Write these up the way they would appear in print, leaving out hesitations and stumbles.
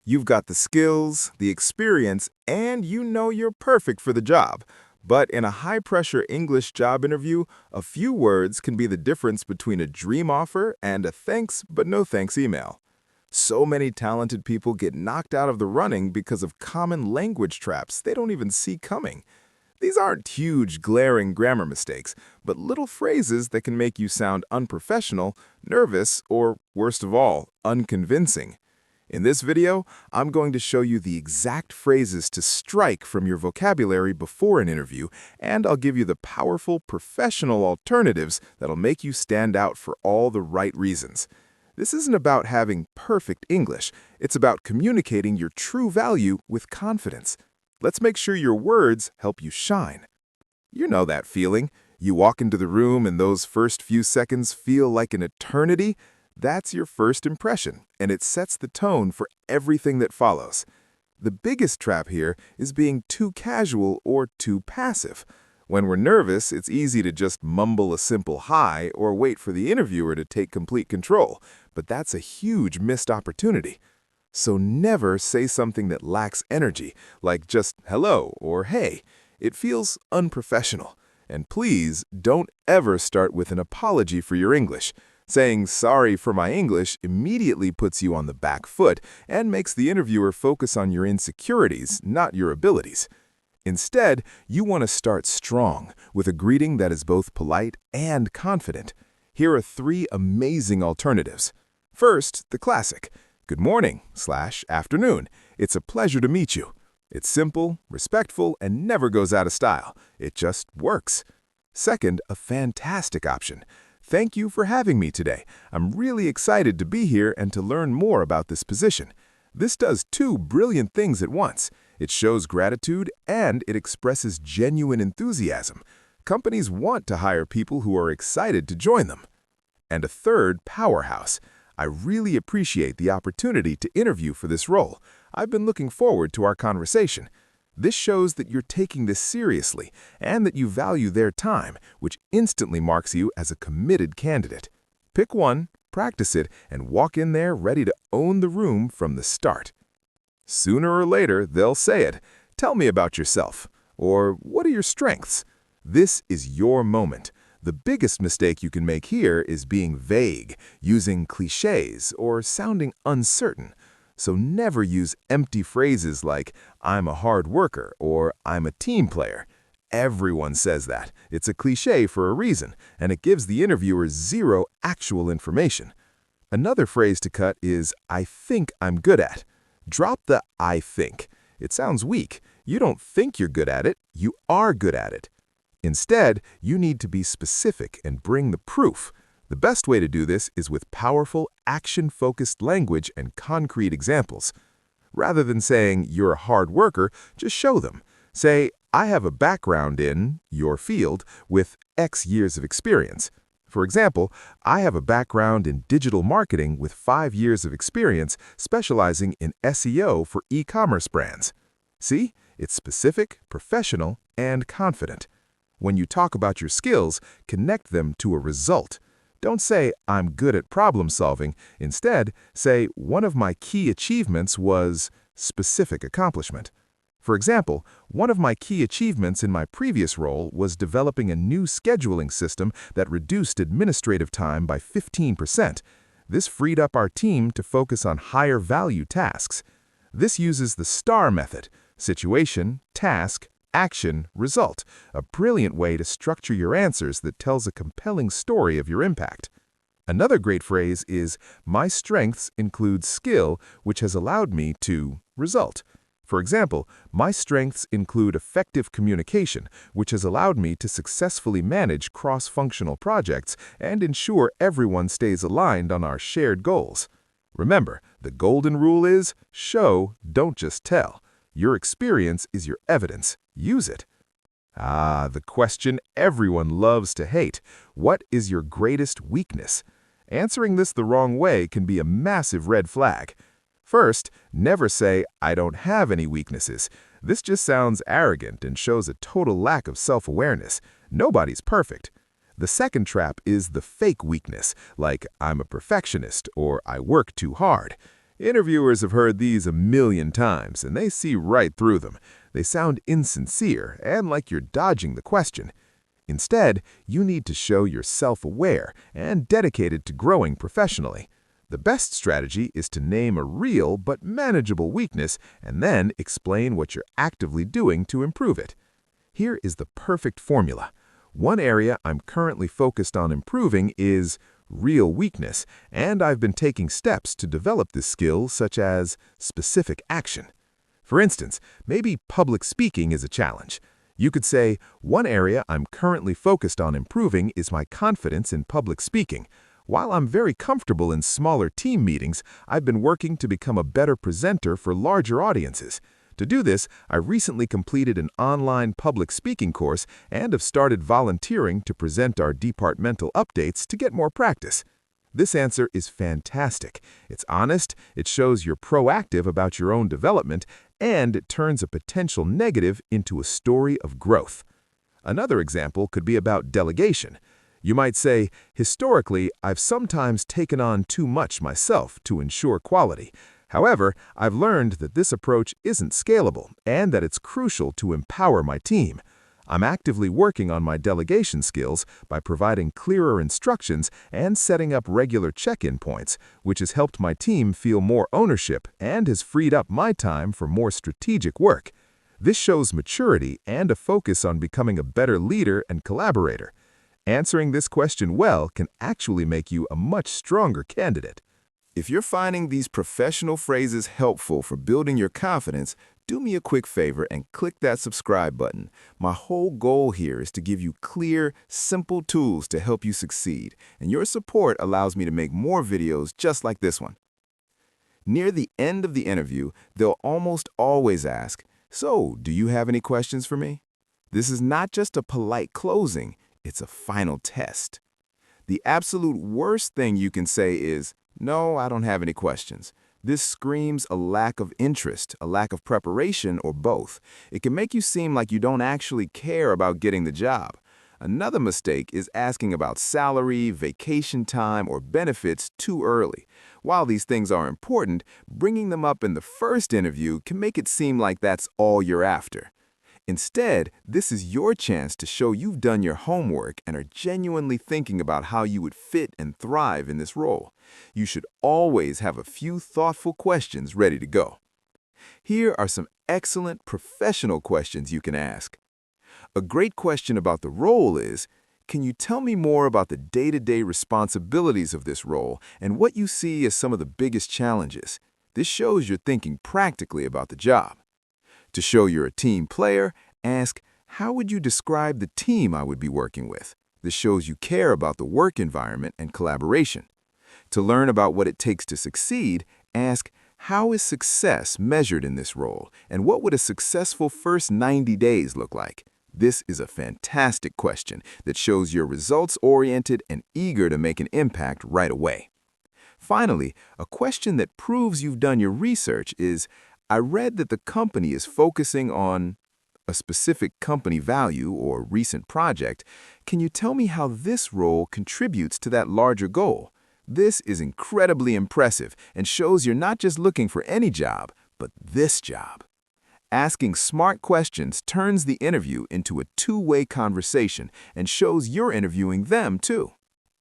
You've got the skills, the experience, and you know you're perfect for the job. But in a high-pressure English job interview, a few words can be the difference between a dream offer and a thanks but no thanks email. So many talented people get knocked out of the running because of common language traps they don't even see coming. These aren't huge, glaring grammar mistakes, but little phrases that can make you sound unprofessional, nervous, or, worst of all, unconvincing. In this video, I'm going to show you the exact phrases to strike from your vocabulary before an interview, and I'll give you the powerful professional alternatives that'll make you stand out for all the right reasons. This isn't about having perfect English, it's about communicating your true value with confidence. Let's make sure your words help you shine. You know that feeling. You walk into the room and those first few seconds feel like an eternity. That's your first impression, and it sets the tone for everything that follows. The biggest trap here is being too casual or too passive. When we're nervous, it's easy to just mumble a simple hi or wait for the interviewer to take complete control, but that's a huge missed opportunity. So never say something that lacks energy, like just hello or hey. It feels unprofessional. And please don't ever start with an apology for your English. Saying sorry for my English immediately puts you on the back foot and makes the interviewer focus on your insecurities, not your abilities. Instead, you want to start strong with a greeting that is both polite and confident. Here are 3 amazing alternatives. First, the classic. Good morning/afternoon. It's a pleasure to meet you. It's simple, respectful, and never goes out of style. It just works. Second, a fantastic option. Thank you for having me today. I'm really excited to be here and to learn more about this position. This does 2 brilliant things at once. It shows gratitude and it expresses genuine enthusiasm. Companies want to hire people who are excited to join them. And a third, powerhouse. I really appreciate the opportunity to interview for this role. I've been looking forward to our conversation. This shows that you're taking this seriously and that you value their time, which instantly marks you as a committed candidate. Pick one, practice it, and walk in there ready to own the room from the start. Sooner or later, they'll say it. Tell me about yourself. Or what are your strengths? This is your moment. The biggest mistake you can make here is being vague, using cliches, or sounding uncertain. So never use empty phrases like, I'm a hard worker, or I'm a team player. Everyone says that. It's a cliche for a reason, and it gives the interviewer 0 actual information. Another phrase to cut is, I think I'm good at. Drop the I think. It sounds weak. You don't think you're good at it, you are good at it. Instead, you need to be specific and bring the proof. The best way to do this is with powerful, action-focused language and concrete examples. Rather than saying, you're a hard worker, just show them. Say, I have a background in your field with X years of experience. For example, I have a background in digital marketing with 5 years of experience specializing in SEO for e-commerce brands. See? It's specific, professional, and confident. When you talk about your skills, connect them to a result. Don't say, I'm good at problem solving. Instead, say, one of my key achievements was specific accomplishment. For example, one of my key achievements in my previous role was developing a new scheduling system that reduced administrative time by 15%. This freed up our team to focus on higher value tasks. This uses the STAR method: situation, task, action, result, a brilliant way to structure your answers that tells a compelling story of your impact. Another great phrase is, my strengths include skill, which has allowed me to result. For example, my strengths include effective communication, which has allowed me to successfully manage cross-functional projects and ensure everyone stays aligned on our shared goals. Remember, the golden rule is, show, don't just tell. Your experience is your evidence. Use it. The question everyone loves to hate. What is your greatest weakness? Answering this the wrong way can be a massive red flag. First, never say, I don't have any weaknesses. This just sounds arrogant and shows a total lack of self-awareness. Nobody's perfect. The second trap is the fake weakness, like I'm a perfectionist or I work too hard. Interviewers have heard these a million times, and they see right through them. They sound insincere and like you're dodging the question. Instead, you need to show you're self-aware and dedicated to growing professionally. The best strategy is to name a real but manageable weakness and then explain what you're actively doing to improve it. Here is the perfect formula. One area I'm currently focused on improving is real weakness, and I've been taking steps to develop this skill, such as specific action. For instance, maybe public speaking is a challenge. You could say, one area I'm currently focused on improving is my confidence in public speaking. While I'm very comfortable in smaller team meetings, I've been working to become a better presenter for larger audiences. To do this, I recently completed an online public speaking course and have started volunteering to present our departmental updates to get more practice. This answer is fantastic. It's honest, it shows you're proactive about your own development, and it turns a potential negative into a story of growth. Another example could be about delegation. You might say, historically, I've sometimes taken on too much myself to ensure quality. However, I've learned that this approach isn't scalable and that it's crucial to empower my team. I'm actively working on my delegation skills by providing clearer instructions and setting up regular check-in points, which has helped my team feel more ownership and has freed up my time for more strategic work. This shows maturity and a focus on becoming a better leader and collaborator. Answering this question well can actually make you a much stronger candidate. If you're finding these professional phrases helpful for building your confidence, do me a quick favor and click that subscribe button. My whole goal here is to give you clear, simple tools to help you succeed, and your support allows me to make more videos just like this one. Near the end of the interview, they'll almost always ask, "So, do you have any questions for me?" This is not just a polite closing, it's a final test. The absolute worst thing you can say is, "No, I don't have any questions." This screams a lack of interest, a lack of preparation, or both. It can make you seem like you don't actually care about getting the job. Another mistake is asking about salary, vacation time, or benefits too early. While these things are important, bringing them up in the first interview can make it seem like that's all you're after. Instead, this is your chance to show you've done your homework and are genuinely thinking about how you would fit and thrive in this role. You should always have a few thoughtful questions ready to go. Here are some excellent professional questions you can ask. A great question about the role is, can you tell me more about the day-to-day responsibilities of this role and what you see as some of the biggest challenges? This shows you're thinking practically about the job. To show you're a team player, ask, how would you describe the team I would be working with? This shows you care about the work environment and collaboration. To learn about what it takes to succeed, ask, how is success measured in this role, and what would a successful first 90 days look like? This is a fantastic question that shows you're results-oriented and eager to make an impact right away. Finally, a question that proves you've done your research is, I read that the company is focusing on a specific company value or recent project. Can you tell me how this role contributes to that larger goal? This is incredibly impressive and shows you're not just looking for any job, but this job. Asking smart questions turns the interview into a two-way conversation and shows you're interviewing them too.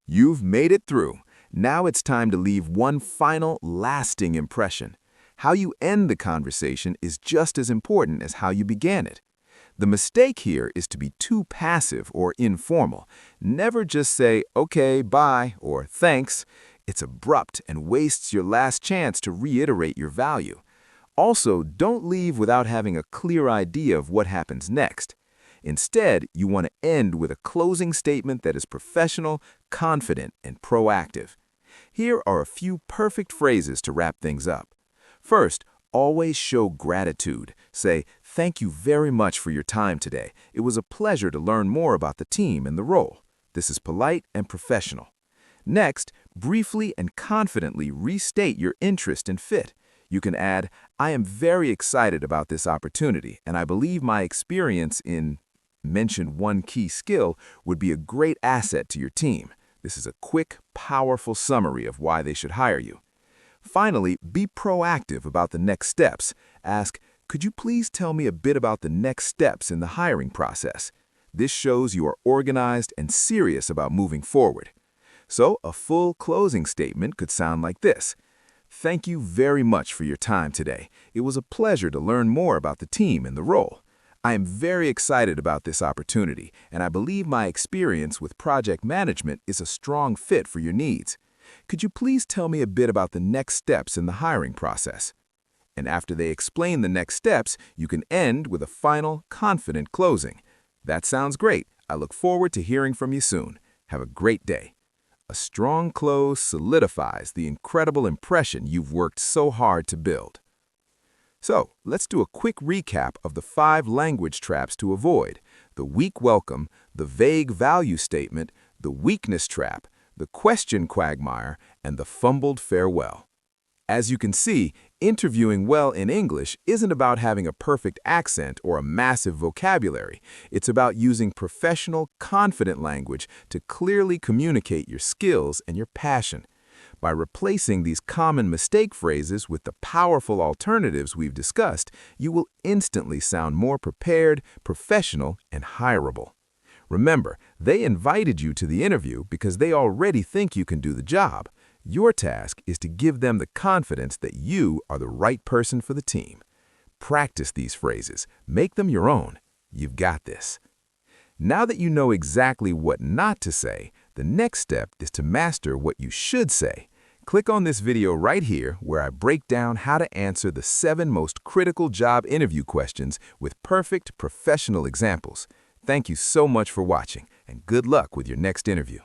You've made it through. Now it's time to leave one final, lasting impression. How you end the conversation is just as important as how you began it. The mistake here is to be too passive or informal. Never just say, okay, bye, or thanks. It's abrupt and wastes your last chance to reiterate your value. Also, don't leave without having a clear idea of what happens next. Instead, you want to end with a closing statement that is professional, confident, and proactive. Here are a few perfect phrases to wrap things up. First, always show gratitude. Say, thank you very much for your time today. It was a pleasure to learn more about the team and the role. This is polite and professional. Next, briefly and confidently restate your interest and fit. You can add, I am very excited about this opportunity, and I believe my experience in mention one key skill would be a great asset to your team. This is a quick, powerful summary of why they should hire you. Finally, be proactive about the next steps. Ask, could you please tell me a bit about the next steps in the hiring process? This shows you are organized and serious about moving forward. So, a full closing statement could sound like this. Thank you very much for your time today. It was a pleasure to learn more about the team and the role. I am very excited about this opportunity, and I believe my experience with project management is a strong fit for your needs. Could you please tell me a bit about the next steps in the hiring process? And after they explain the next steps, you can end with a final, confident closing. That sounds great. I look forward to hearing from you soon. Have a great day. A strong close solidifies the incredible impression you've worked so hard to build. So, let's do a quick recap of the 5 language traps to avoid: the weak welcome, the vague value statement, the weakness trap, the question quagmire, and the fumbled farewell. As you can see, interviewing well in English isn't about having a perfect accent or a massive vocabulary. It's about using professional, confident language to clearly communicate your skills and your passion. By replacing these common mistake phrases with the powerful alternatives we've discussed, you will instantly sound more prepared, professional, and hireable. Remember, they invited you to the interview because they already think you can do the job. Your task is to give them the confidence that you are the right person for the team. Practice these phrases. Make them your own. You've got this. Now that you know exactly what not to say, the next step is to master what you should say. Click on this video right here where I break down how to answer the 7 most critical job interview questions with perfect professional examples. Thank you so much for watching, and good luck with your next interview.